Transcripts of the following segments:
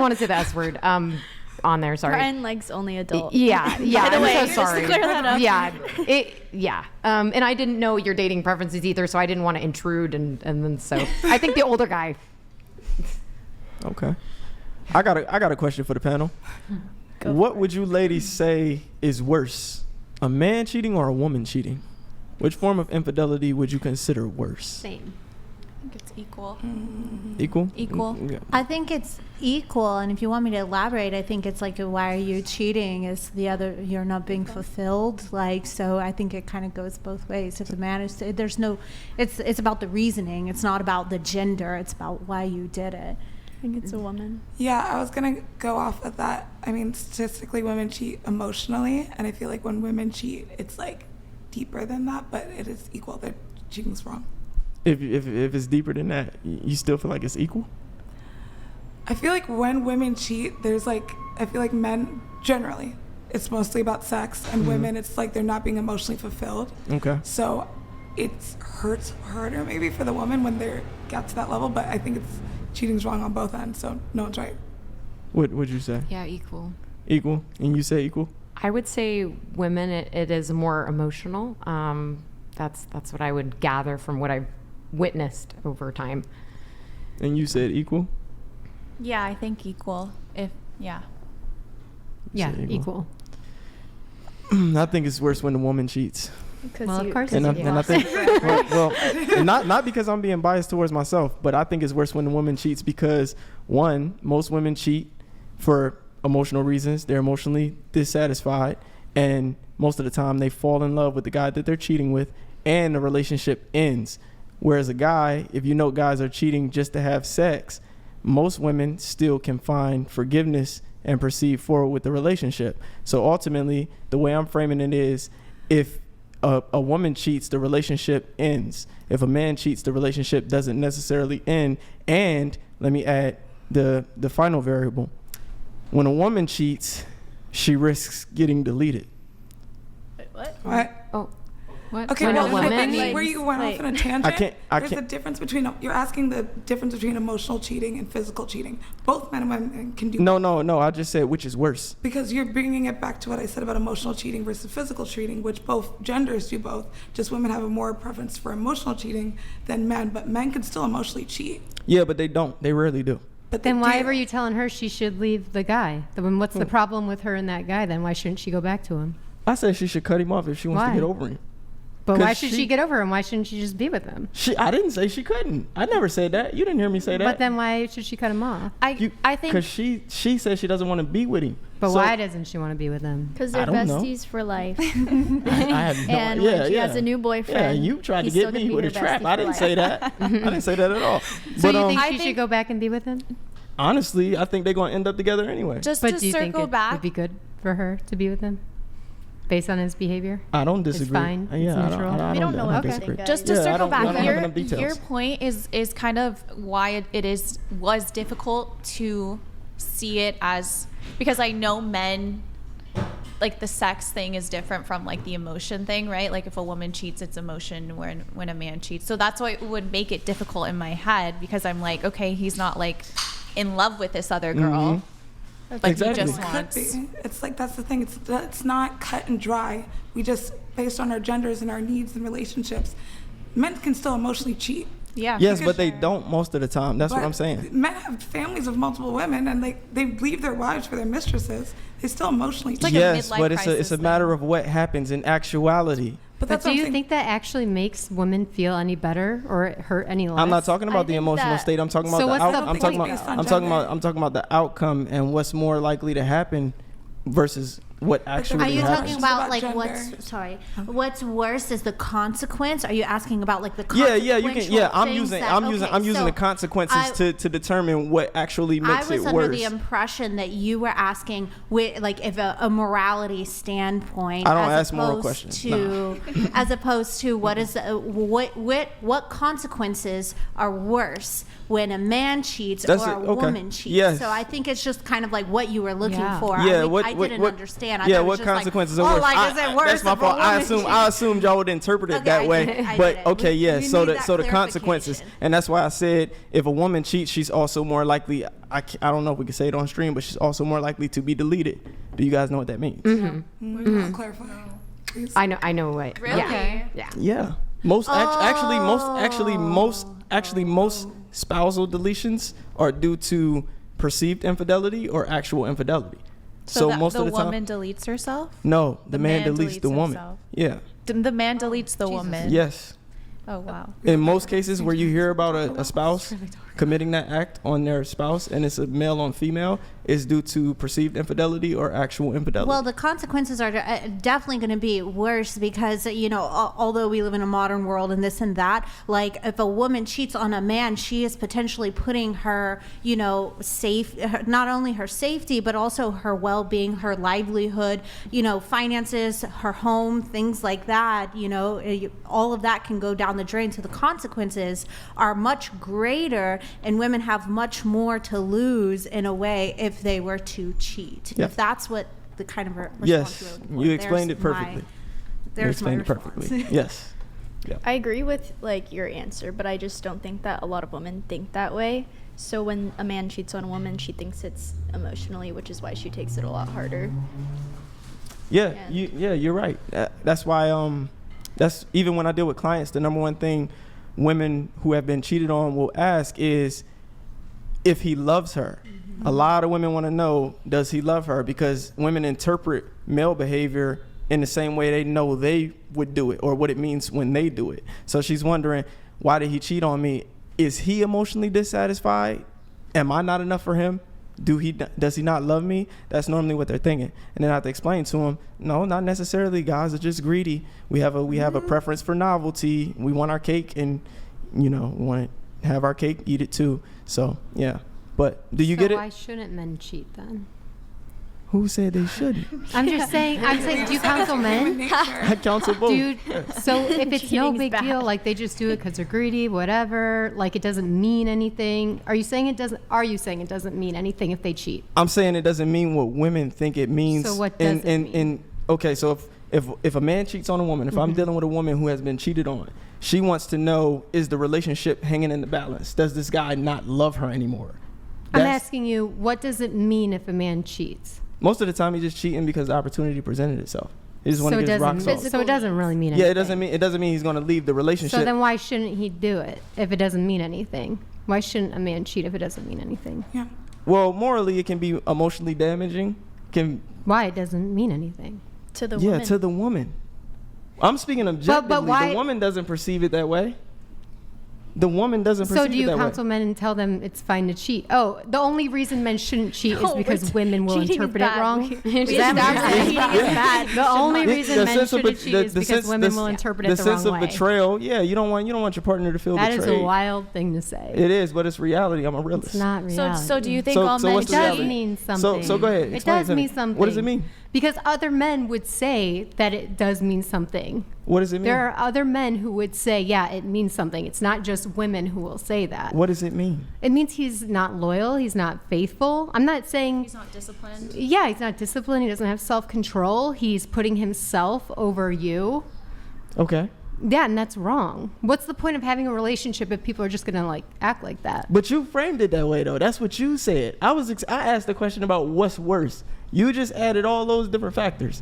want to say the S word on there. Sorry. Brian likes only adult. Yeah. By the way, I'm so sorry. just to clear that up. Yeah. And I didn't know your dating preferences either, so I didn't want to intrude. And then so I think the older guy. Okay. I got a question for the panel. What would you ladies say is worse, a man cheating or a woman cheating? Which form of infidelity would you consider worse? Same. I think it's equal. Equal? Equal. Yeah. I think it's equal, and if you want me to elaborate, I think it's like, why are you cheating? Is the other, you're not being fulfilled? Like, so I think it kind of goes both ways. If the man is, there's no, it's about the reasoning. It's not about the gender. It's about why you did it. I think it's a woman. Yeah, I was going to go off of that. I mean, statistically, women cheat emotionally, and I feel like when women cheat, it's like deeper than that, but it is equal. Their cheating's wrong. If it's deeper than that, you still feel like it's equal? I feel like when women cheat, there's like, I feel like men, generally, it's mostly about sex, and women, it's like they're not being emotionally fulfilled. Okay. So it hurts harder maybe for the woman when they get to that level, but I think cheating's wrong on both ends, so no one's right. What would you say? Yeah, equal. Equal? And you say equal? I would say women, it is more emotional. That's what I would gather from what I've witnessed over time. And you said equal? Yeah, I think equal. Yeah, equal. I think it's worse when the woman cheats. Well, of course. And I think, and not because I'm being biased towards myself, but I think it's worse when the woman cheats because, one, most women cheat for emotional reasons. They're emotionally dissatisfied, and most of the time they fall in love with the guy that they're cheating with, and the relationship ends. Whereas a guy, if you know guys are cheating just to have sex, most women still can find forgiveness and proceed forward with the relationship. So ultimately, the way I'm framing it is, if a woman cheats, the relationship ends. If a man cheats, the relationship doesn't necessarily end. And let me add the final variable. When a woman cheats, she risks getting deleted. What? Oh. What? Okay, when well, a woman where you went off on a tangent, I there's can't. a difference between, you're asking the difference between emotional cheating and physical cheating. Both men and women can do No, I just said which is worse. Because you're bringing it back to what I said about emotional cheating versus physical cheating, which both genders do both. Just women have a more preference for emotional cheating than men, but men can still emotionally cheat. Yeah, but they don't. They rarely do. But then why were you telling her she should leave the guy? Then what's the problem with her and that guy? Then why shouldn't she go back to him? I said she should cut him off if she wants to get over him. But why should she get over him? Why shouldn't she just be with him? I didn't say she couldn't. I never said that. You didn't hear me say that. But then why should she cut him off? I think because she said she doesn't want to be with him. But why doesn't she want to be with him? Because they're besties for life. I have no and when she has a new boyfriend, yeah, you tried to get me with a trap. I didn't say that. I didn't say that at all. So you think she should go back and be with him? Honestly, I think they're going to end up together anyway. Just but to do you think circle it back, would be good for her to be with him? Based on his behavior? I don't disagree. It's fine. Yeah, it's neutral. We don't know disagree. Just to circle back, your your point is kind of why it was difficult to see it as, because I know men, like the sex thing is different from like the emotion thing, right? Like if a woman cheats, it's emotion when a man cheats. So that's why it would make it difficult in my head, because I'm like, okay, he's not like in love with this other girl. Like exactly. he just wants. It's like, that's the thing. It's not cut and dry. We just, based on our genders and our needs and relationships, men can still emotionally cheat. Yeah. Yes, but they don't most of the time. That's what I'm saying. Men have families of multiple women, and they leave their wives for their mistresses. They still emotionally cheat. Like yes, but it's a matter of what happens in actuality. But do you think that actually makes women feel any better or hurt any less? I'm not talking about the emotional state. I'm talking about I'm talking about the outcome and what's more likely to happen versus what actually Are you happens. talking about like what's worse is the consequence? Are you asking about like the consequence? Yeah, you can. I'm using the consequences to determine what actually makes it worse. I was under the impression that you were asking like if a morality standpoint. I don't ask moral questions. As opposed to what consequences are worse when a man cheats or a woman cheats. Yes. So I think it's just kind of like what you were looking for. Yeah, I didn't understand man. I Yeah, thought it was what just like, consequences oh, are worse? like, is it worse That's my if a fault. I woman assumed y'all would interpret it Okay, that I way. get it, I But get it. okay, yeah. We So need the that consequences, clarification. and that's why I said if a woman cheats, she's also more likely. I don't know if we can say it on stream, but she's also more likely to be deleted. Do you guys know what that means? Clarify. Please. I know what. Really? Yeah. Yeah. Yeah. Most spousal deletions are due to perceived infidelity or actual infidelity. So that most the of the time, woman deletes herself. no, the man deletes the woman. himself. Yeah. The man deletes the woman. Yes. Oh wow. In most cases where you hear about a spouse committing that act on their spouse and it's a male on female, is due to perceived infidelity or actual infidelity. Well, the consequences are definitely going to be worse because, although we live in a modern world and this and that, like if a woman cheats on a man, she is potentially putting her, not only her safety, but also her well-being, her livelihood, finances, her home, things like that, all of that can go down the drain. So the consequences are much greater and women have much more to lose in a way if they were to cheat. Yeah. If that's what the kind of response yes, you're looking for. you explained it perfectly. You There's explained my it perfectly. Yes. Yeah. I agree with like your answer, but I just don't think that a lot of women think that way. So when a man cheats on a woman, she thinks it's emotionally, which is why she takes it a lot harder. Yeah, And- you're right. That's why that's even when I deal with clients, the number one thing women who have been cheated on will ask is if he loves her. A lot of women want to know, does he love her? Because women interpret male behavior in the same way they know they would do it or what it means when they do it. So she's wondering, why did he cheat on me? Is he emotionally dissatisfied? Am I not enough for him? Does he not love me? That's normally what they're thinking. And then I have to explain to them, no, not necessarily. Guys are just greedy. We have a preference for novelty. We want our cake and, we want to have our cake, eat it too. So, yeah. But do you get it? Why shouldn't men cheat then? Who said they shouldn't? I'm saying, do you counsel men? I counsel both. Dude, so if it's no Cheating's big bad. deal, like they just do it because they're greedy, whatever, like it doesn't mean anything. Are you saying it doesn't mean anything if they cheat? I'm saying it doesn't mean what women think it means. So what does it mean? Okay, so if a man cheats on a woman, if I'm dealing with a woman who has been cheated on, she wants to know, is the relationship hanging in the balance? Does this guy not love her anymore? I'm asking you, what does it mean if a man cheats? Most of the time, he's just cheating because the opportunity presented itself. He just want to get his rocks off. So it doesn't really mean anything. Yeah, it doesn't mean he's going to leave the relationship. So then why shouldn't he do it if it doesn't mean anything? Why shouldn't a man cheat if it doesn't mean anything? Yeah. Well, morally, it can be emotionally damaging. Why it doesn't mean anything? To the woman. To the woman. I'm speaking objectively. why- The woman doesn't perceive it that way. The woman doesn't perceive it that way. So do you counsel men and tell them it's fine to cheat? Oh, the only reason men shouldn't cheat is because women will cheating is interpret it bad. wrong? We Is that what you're saying? cheating is bad. The only reason The men sense of shouldn't bet- cheat the- is the because sense- women the- will interpret the it the wrong sense of way. betrayal. Yeah, you don't want your partner to feel That betrayed. is a wild thing to say. It is, but it's reality. I'm a realist. It's not reality. So do you think So- all so men what's It the does reality? mean something. So go ahead. It explain does to me. mean something. What does it mean? Because other men would say that it does mean something. What does it mean? There are other men who would say, yeah, it means something. It's not just women who will say that. What does it mean? It means he's not loyal. He's not faithful. I'm not saying He's not disciplined. yeah, he's not disciplined. He doesn't have self-control. He's putting himself over you. Okay. Yeah, and that's wrong. What's the point of having a relationship if people are just going to like act like that? But you framed it that way, though. That's what you said. I asked the question about what's worse. You just added all those different factors.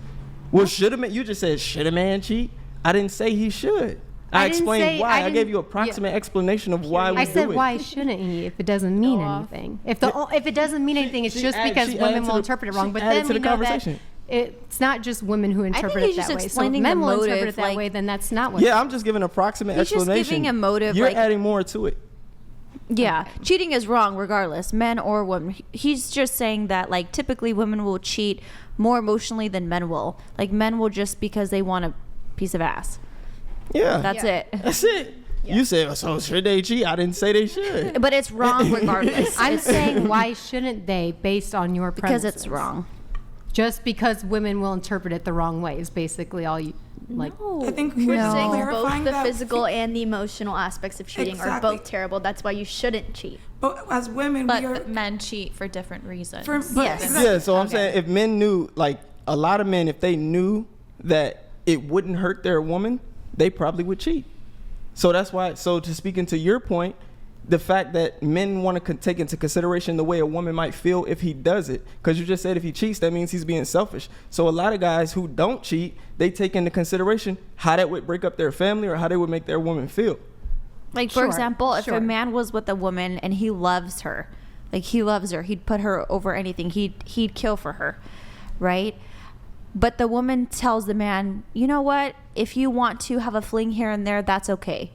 Well, you just said, should a man cheat? I didn't say he should. I didn't explained say- why. I gave didn't- you approximate explanation of why we I do said, it. why shouldn't he if it doesn't mean Go off. anything? If it doesn't mean anything, it's she just added- because she women added to will the- interpret it she wrong. But added then to we the know conversation. that it's not just women who interpret he's it just that way. So if explaining men the will interpret motive, it that like- way, then that's not what. Yeah, I'm just giving approximate He's just explanation. giving a motive, You're like- adding more to it. Yeah, cheating is wrong regardless, men or women. He's just saying that like typically women will cheat more emotionally than men will. Like men will just because they want a piece of ass. Yeah. That's it. That's it. You said, so should they cheat? I didn't say they should. But it's wrong regardless. I'm It's- saying why shouldn't they, based on your because premises? it's wrong. Just because women will interpret it the wrong way is basically all you like. I think We're we're saying clarifying both the that physical and the emotional aspects of cheating are Exactly. both terrible. That's why you shouldn't cheat. But as women, But we are men cheat for different reasons. but Yes. exactly. Yeah, so I'm Okay. saying if men knew, like, a lot of men, if they knew that it wouldn't hurt their woman, they probably would cheat. So that's why, so to speak into your point, the fact that men want to take into consideration the way a woman might feel if he does it, because you just said if he cheats, that means he's being selfish. So a lot of guys who don't cheat, they take into consideration how that would break up their family or how they would make their woman feel. Like, for Sure, example, if sure. a man was with a woman and he loves her, like he loves her, he'd put her over anything. He'd kill for her, right? But the woman tells the man, you know what? If you want to have a fling here and there, that's okay.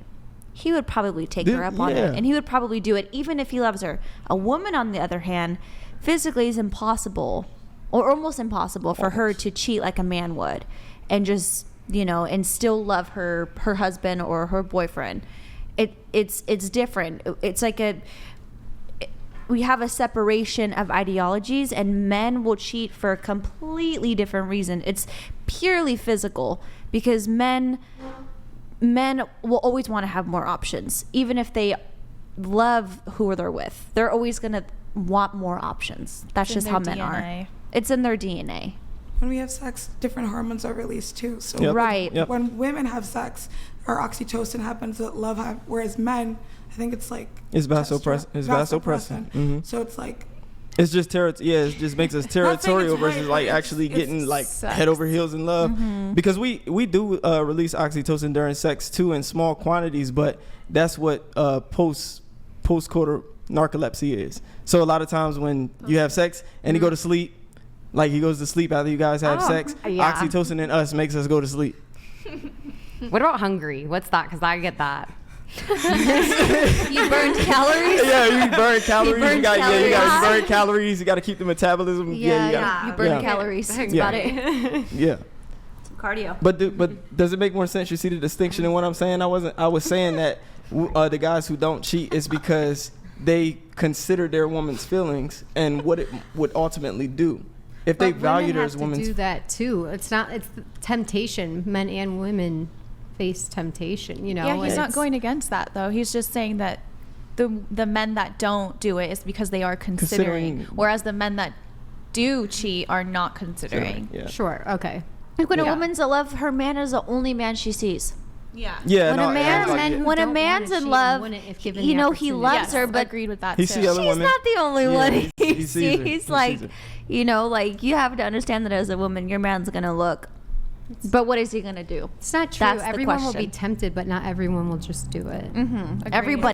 He would probably take her up on Yeah. it, and he would probably do it even if he loves her. A woman, on the other hand, physically is impossible, or almost impossible, for her to cheat like a man would, and just, you know, and still love her husband or her boyfriend. It's different. It's like we have a separation of ideologies, and men will cheat for a completely different reason. It's purely physical, because men will always want to have more options. Even if they love who they're with, they're always going to want more options. That's It's in just how their men DNA. are. It's in their DNA. When we have sex, different hormones are released too. So Yep. Right. Yep. when women have sex, our oxytocin happens at love high, whereas men, I think it's like It's vasopressin. It's vasopressin. Mhm. So it's like It's just it just makes us territorial it's right, versus but like it's- actually it's getting like sex. head over heels in love. Because we do release oxytocin during sex too in small quantities, but that's what postcoital narcolepsy is. So a lot of times when you have sex and you go to sleep, like he goes to sleep after you guys have sex, yeah. oxytocin in us makes us go to sleep. What about hungry? What's that? Because I get that. You burned calories? Yeah, you burn calories. burn you got calories. burn calories. You got to keep the metabolism. Yeah, you gotta, you burn yeah. calories. That's Yeah. about it. Yeah. Cardio. But does it make more sense? You see the distinction in what I'm saying? I was saying that the guys who don't cheat is because they consider their woman's feelings and what it would ultimately do. If they But valued women her have as to woman's do that too. It's temptation. Men and women face temptation. You know. Yeah, he's not It's- going against that though. He's just saying that the men that don't do it is because they are considering, whereas the men that do cheat are not considering. Yeah. Sure. Okay. Like when a Yeah. woman's in love, her man is the only man she sees. Yeah. Yeah. When no, a man, and like, men who when a don't man's wanna in cheat love, wouldn't if given you the know he opportunity. loves Yes, her, but agreed with that He too. see other she's women. not the only Yeah, one he he sees her. He sees. sees Like, her. you know, like you have to understand that as a woman, your man's gonna look. But what is he gonna do? It's not true. That's the Everyone will be question. tempted, but not everyone will just do it. Everybody